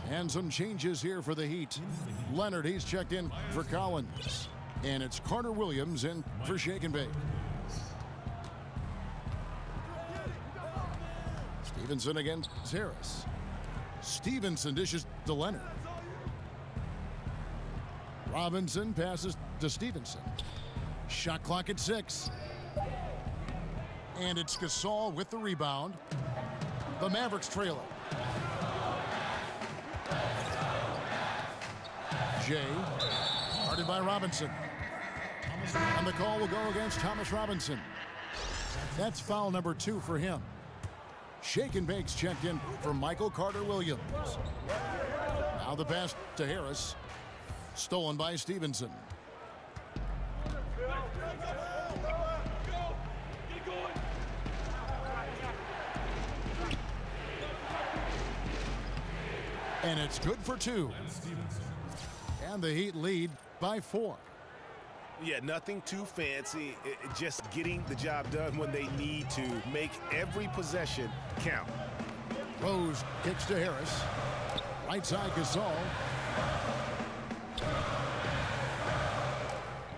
And some changes here for the Heat. Leonard, he's checked in for Collins. And it's Carter Williams in for Shake and Bake. Stevenson against Harris. Stevenson dishes to Leonard. Robinson passes to Stevenson. Shot clock at 6. And it's Gasol with the rebound. The Mavericks trail it. Jay, guarded by Robinson. And the call will go against Thomas Robinson. That's foul number 2 for him. Shake and Bake's checked in for Michael Carter Williams. Now the pass to Harris. Stolen by Stevenson. And it's good for 2. And the Heat lead by 4. Yeah, nothing too fancy. Just getting the job done when they need to. Make every possession count. Rose kicks to Harris. Right side Gasol.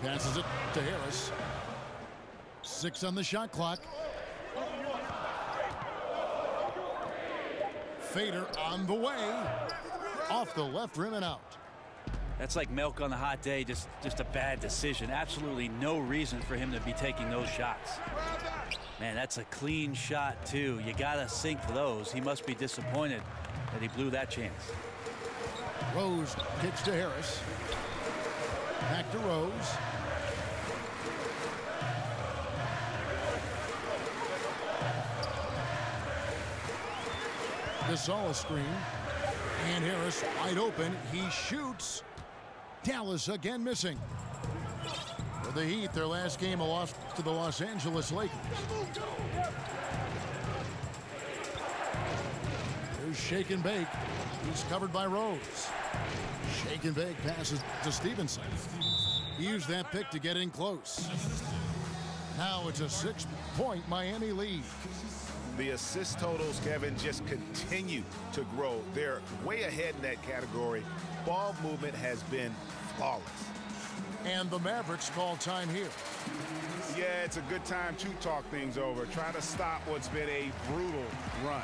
Passes it to Harris. 6 on the shot clock. Fader on the way. Off the left rim and out. That's like milk on a hot day, just a bad decision. Absolutely no reason for him to be taking those shots. Man, that's a clean shot, too. You got to sink those. He must be disappointed that he blew that chance. Rose kicks to Harris. Back to Rose. Gasol screen. And Harris wide open. He shoots. Dallas again missing. For the Heat, their last game a loss to the Los Angeles Lakers. Here's Shake and Bake. He's covered by Rose. Shake and Bake passes to Stevenson. He used that pick to get in close. Now it's a 6-point Miami lead. The assist totals, Kevin, just continue to grow. They're way ahead in that category. Ball movement has been flawless. And the Mavericks call time here. Yeah, it's a good time to talk things over. Try to stop what's been a brutal run.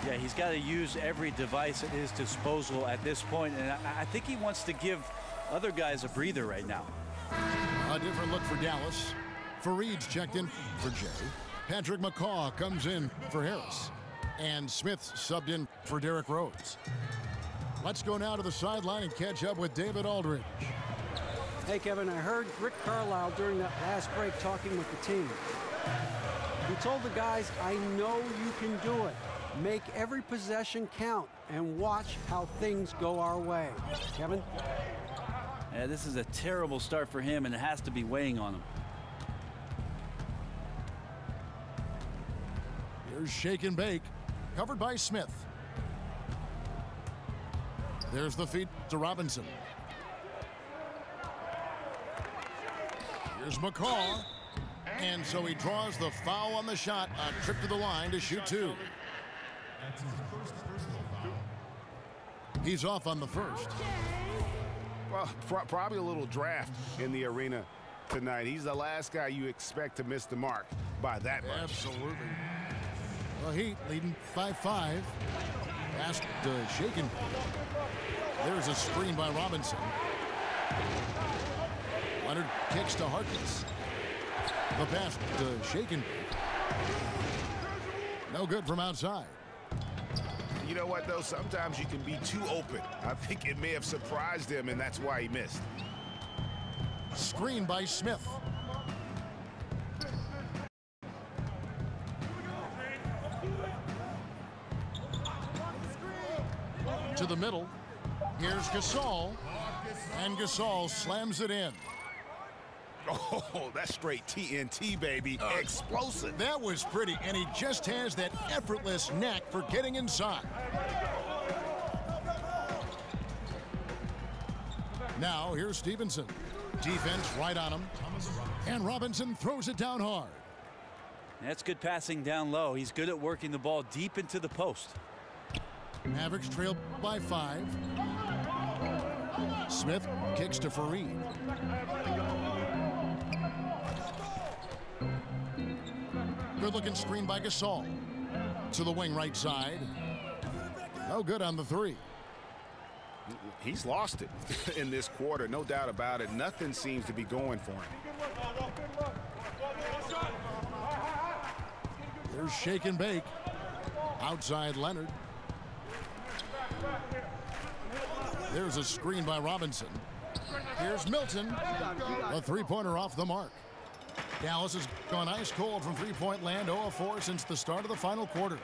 Yeah, he's got to use every device at his disposal at this point, and I think he wants to give other guys a breather right now. A different look for Dallas. Fareed's checked in for Jay. Patrick McCaw comes in for Harris. And Smith subbed in for Derrick Rose. Let's go now to the sideline and catch up with David Aldridge. Hey, Kevin, I heard Rick Carlisle during that last break talking with the team. He told the guys, I know you can do it. Make every possession count and watch how things go our way. Kevin? Yeah, this is a terrible start for him, and it has to be weighing on him. There's shake and bake, covered by Smith. There's the feed to Robinson. Here's McCaw. And so he draws the foul on the shot, a trip to the line to shoot two. He's off on the first. Well, probably a little draft in the arena tonight. He's the last guy you expect to miss the mark by that much. Absolutely. The Heat leading by 5. Pass to Shaken. There's a screen by Robinson. Leonard kicks to Harkness. The pass to Shaken. No good from outside. You know what, though? Sometimes you can be too open. I think it may have surprised him, and that's why he missed. Screen by Smith. To the middle. Here's Gasol. And Gasol slams it in. Oh, that's straight TNT, baby. Explosive. That was pretty, and he just has that effortless knack for getting inside. Now, here's Stevenson. Defense right on him. And Robinson throws it down hard. That's good passing down low. He's good at working the ball deep into the post. Mavericks trail by 5. Smith kicks to Fareed. Good-looking screen by Gasol. To the wing right side. No good on the 3. He's lost it in this quarter, no doubt about it. Nothing seems to be going for him. There's shake and bake. Outside Leonard. There's a screen by Robinson. Here's Milton. A three-pointer off the mark. Dallas has gone ice cold from three-point land, 0 of 4 since the start of the final quarter.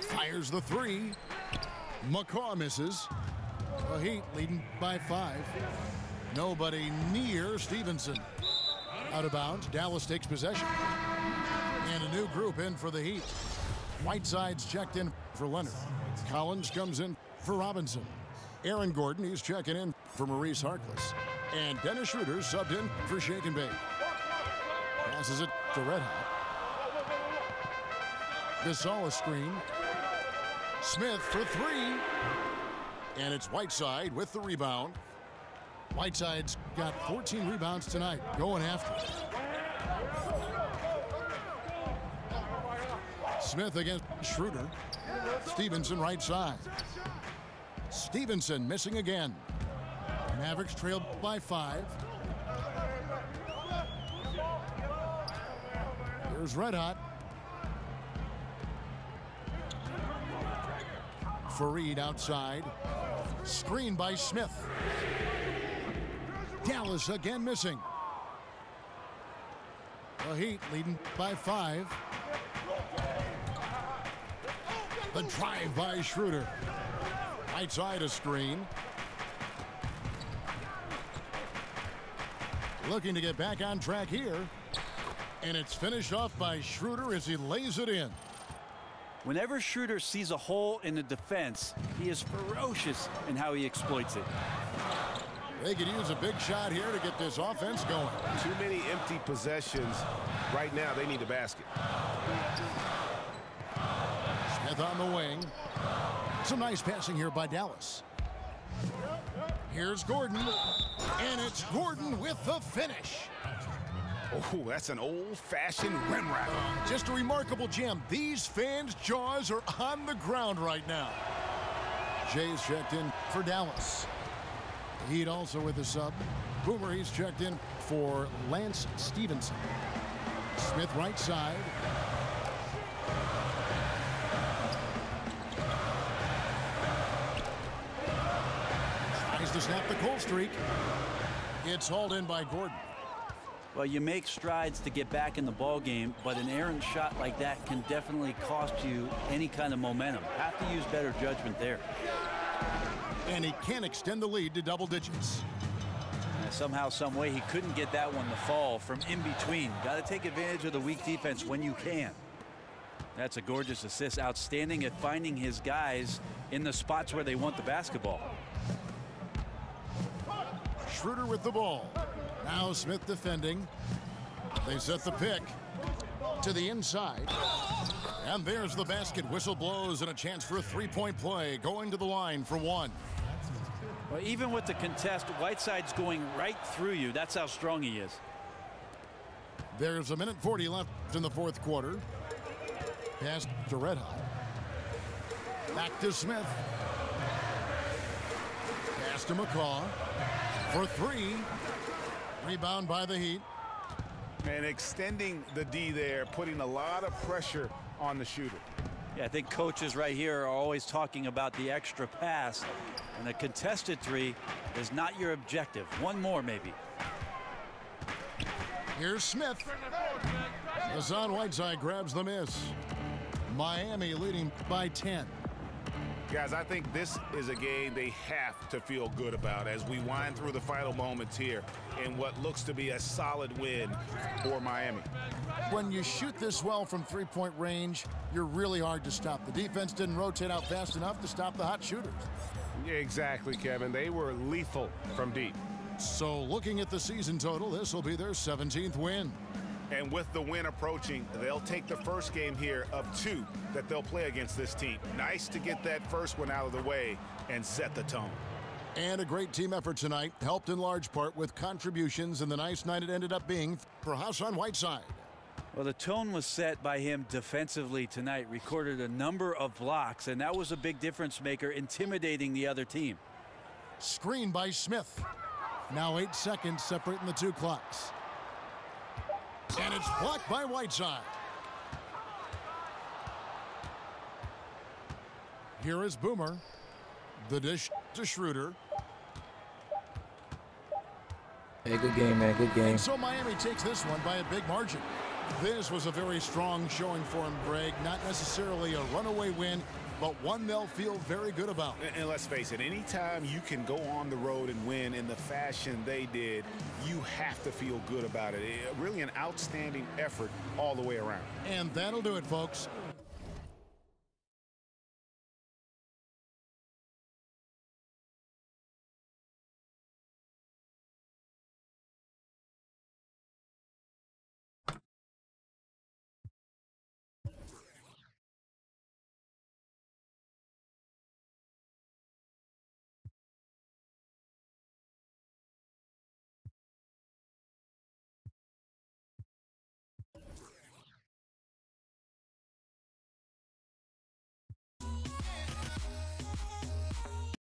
Fires the 3. McCaw misses. The Heat leading by 5. Nobody near Stevenson. Out of bounds. Dallas takes possession. And a new group in for the Heat. Whiteside's checked in for Leonard. Collins comes in for Robinson. Aaron Gordon, he's checking in for Maurice Harkless. And Dennis Schroeder subbed in for Shake and Bake. Passes it to Red Hot. Gasol a screen. Smith for 3. And it's Whiteside with the rebound. Whiteside's got 14 rebounds tonight, going after it. Smith against Schroeder. Stevenson right side. Stevenson missing again. Mavericks trailed by 5. Here's Red Hot. Fareed outside. Screen by Smith. Dallas again missing. The Heat leading by 5. The drive by Schroeder. Right side a screen. Looking to get back on track here. And it's finished off by Schroeder as he lays it in. Whenever Schroeder sees a hole in the defense, he is ferocious in how he exploits it. They could use a big shot here to get this offense going. Too many empty possessions. Right now, they need a basket. Smith on the wing. Some nice passing here by Dallas. Here's Gordon. And it's Gordon with the finish. Oh, that's an old-fashioned rim wrap. Just a remarkable jam. These fans' jaws are on the ground right now. Jay's checked in for Dallas. Heat also with the sub. Boomer, he's checked in for Lance Stevenson. Smith right side. Tries to snap the cold streak. It's hauled in by Gordon. Well, you make strides to get back in the ball game, but an errant shot like that can definitely cost you any kind of momentum. Have to use better judgment there. And he can extend the lead to double digits. Somehow, some way, he couldn't get that one to fall from in between. Got to take advantage of the weak defense when you can. That's a gorgeous assist. Outstanding at finding his guys in the spots where they want the basketball. Schroeder with the ball. Now Smith defending. They set the pick to the inside. And there's the basket. Whistle blows and a chance for a three-point play. Going to the line for one. Well, even with the contest, Whiteside's going right through you. That's how strong he is. There's a minute 40 left in the fourth quarter. Pass to Red Hot. Back to Smith. Pass to McCaw. For three. Rebound by the Heat. And extending the D there, putting a lot of pressure on the shooter. Yeah, I think coaches right here are always talking about the extra pass. And a contested three is not your objective. One more, maybe. Here's Smith. Hassan Whiteside grabs the miss. Miami leading by 10. Guys, I think this is a game they have to feel good about as we wind through the final moments here in what looks to be a solid win for Miami. When you shoot this well from three-point range, you're really hard to stop. The defense didn't rotate out fast enough to stop the hot shooters. Yeah, exactly, Kevin. They were lethal from deep. So looking at the season total, this will be their 17th win. And with the win approaching, they'll take the first game here of 2 that they'll play against this team. Nice to get that first one out of the way and set the tone. And a great team effort tonight, helped in large part with contributions in the nice night it ended up being for Hassan Whiteside. Well, the tone was set by him defensively tonight. Recorded a number of blocks, and that was a big difference maker, intimidating the other team. Screen by Smith. Now 8 seconds separating the two clocks. And it's blocked by Whiteside. Here is Boomer. The dish to Schroeder. Hey, good game, man. Good game. So Miami takes this one by a big margin. This was a very strong showing for him, Greg. Not necessarily a runaway win, but one they'll feel very good about. And let's face it, anytime you can go on the road and win in the fashion they did, you have to feel good about it. Really an outstanding effort all the way around. And that'll do it, folks.